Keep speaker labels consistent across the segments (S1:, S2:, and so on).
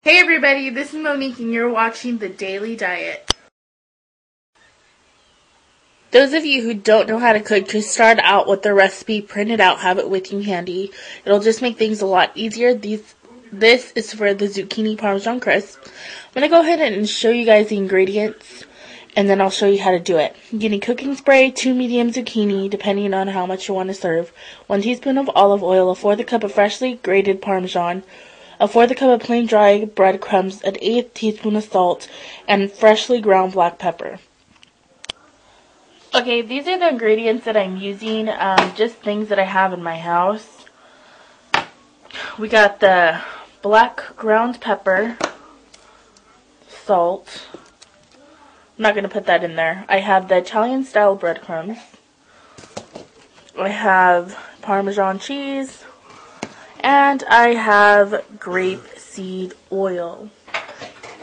S1: Hey everybody, this is Monique and you're watching The Daily Diet. Those of you who don't know how to cook, just start out with the recipe, print it out, have it with you handy. It'll just make things a lot easier. This is for the zucchini Parmesan crisp. I'm going to go ahead and show you guys the ingredients, and then I'll show you how to do it. You need cooking spray, 2 medium zucchini, depending on how much you want to serve, 1 teaspoon of olive oil, a 1/4 cup of freshly grated Parmesan, a 1/4 cup of plain dry breadcrumbs, an 1/8 teaspoon of salt, and freshly ground black pepper. Okay, these are the ingredients that I'm using, just things that I have in my house. We got the black ground pepper, salt. I'm not going to put that in there. I have the Italian style breadcrumbs. I have Parmesan cheese. And I have grapeseed oil.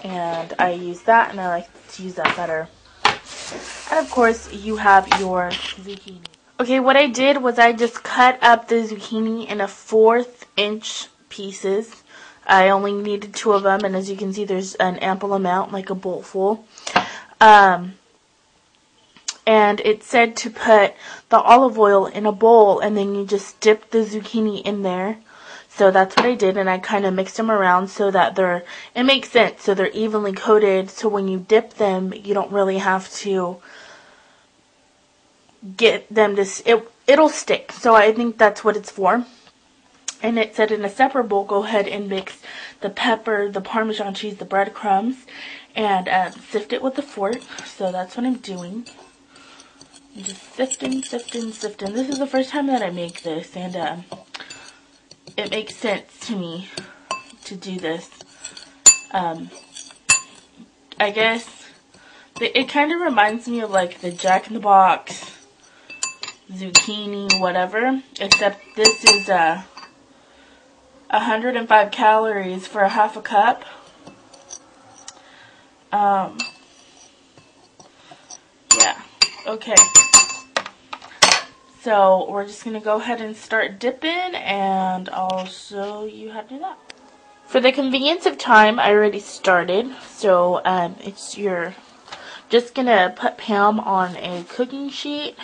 S1: And I use that, and I like to use that better. And of course, you have your zucchini. Okay, what I did was I just cut up the zucchini in 1/4 inch pieces. I only needed 2 of them, and as you can see, there's an ample amount, like a bowl full. And it said to put the olive oil in a bowl, and then you just dip the zucchini in there. So that's what I did, and I kind of mixed them around so that it makes sense, so they're evenly coated, so when you dip them, you don't really have to get them to, it'll stick. So I think that's what it's for. And it said in a separate bowl, go ahead and mix the pepper, the Parmesan cheese, the breadcrumbs, and sift it with a fork. So that's what I'm doing. I'm just sifting. This is the first time that I make this, and it makes sense to me to do this. I guess it kind of reminds me of like the Jack in the Box zucchini whatever, except this is 105 calories for 1/2 cup. Yeah, okay. So we're just going to go ahead and start dipping, and I'll show you how to do that. For the convenience of time, I already started. So you're just going to put Pam on a cooking sheet,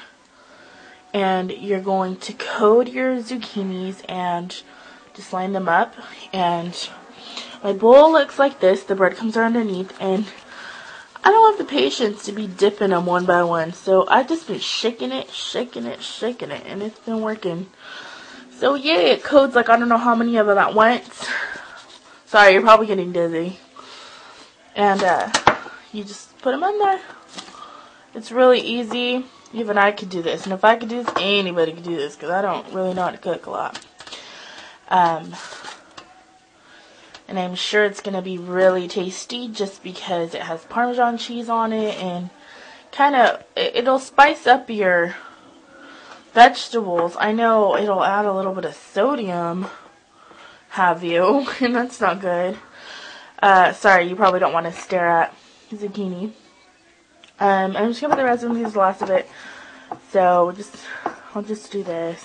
S1: and you're going to coat your zucchinis and just line them up. And my bowl looks like this. The breadcrumbs are underneath, and I don't have the patience to be dipping them one by one, so I've just been shaking it, and it's been working. So yeah, it coats like I don't know how many of them at once. Sorry, you're probably getting dizzy. And you just put them in there. It's really easy. Even I could do this, and if I could do this, anybody could do this, because I don't really know how to cook a lot. And I'm sure it's going to be really tasty just because it has Parmesan cheese on it, and it'll spice up your vegetables. I know it'll add a little bit of sodium, have you, and that's not good. Sorry, you probably don't want to stare at zucchini. I'm just going to put the rest of these, the last of it. So I'll just do this.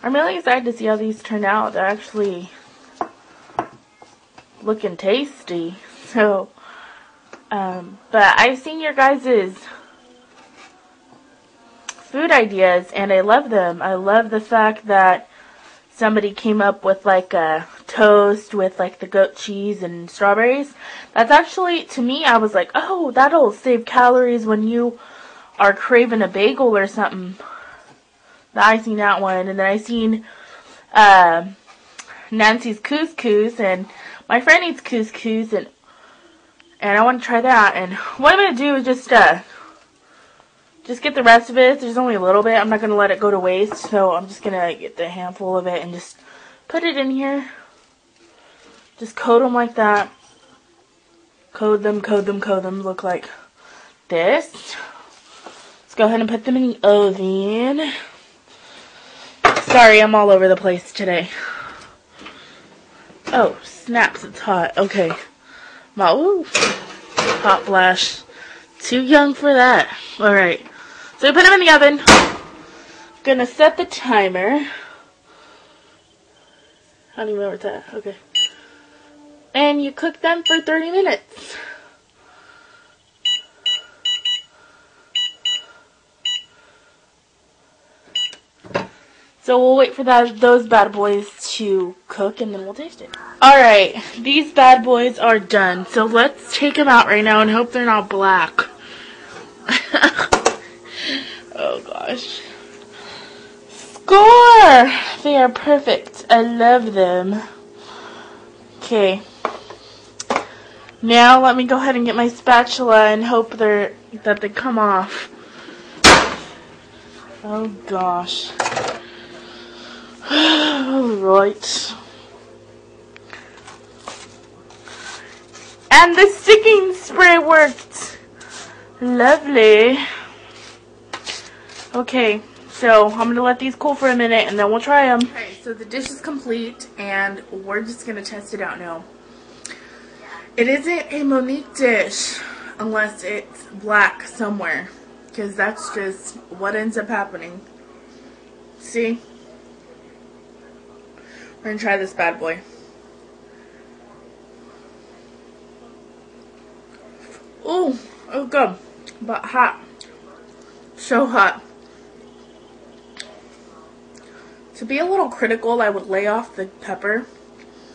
S1: I'm really excited to see how these turn out. They're actually looking tasty. So, but I've seen your guys' food ideas, and I love them. I love the fact that somebody came up with like a toast with like the goat cheese and strawberries. That's actually, to me, I was like, oh, that'll save calories when you are craving a bagel or something. I seen that one, and then I seen Nancy's couscous, and my friend eats couscous, and I want to try that. And what I'm going to do is just get the rest of it. There's only a little bit. I'm not going to let it go to waste, so I'm just going to get the handful of it and just put it in here. Just coat them like that. Coat them. Look like this. Let's go ahead and put them in the oven. Sorry, I'm all over the place today. Oh, snaps, it's hot. Okay. Ooh, hot flash. Too young for that. Alright. So we put them in the oven. Gonna set the timer. I don't even remember that. Okay. And you cook them for 30 minutes. So we'll wait for those bad boys to cook and then we'll taste it. Alright, these bad boys are done. So let's take them out right now and hope they're not black. Oh gosh. Score! They are perfect. I love them. Okay. Now let me go ahead and get my spatula and hope that they come off. Oh gosh. Alright. And the sticking spray worked. Lovely. Okay, so I'm going to let these cool for a minute and then we'll try them. Okay, so the dish is complete and we're just going to test it out now. It isn't a Monique dish unless it's black somewhere, because that's just what ends up happening. See? We're going to try this bad boy. Ooh, oh good, but hot. So hot. To be a little critical, I would lay off the pepper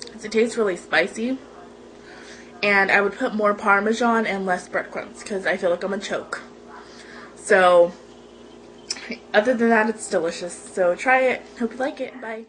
S1: because it tastes really spicy. And I would put more Parmesan and less breadcrumbs because I feel like I'm gonna choke. So, other than that, it's delicious. So try it. Hope you like it. Bye.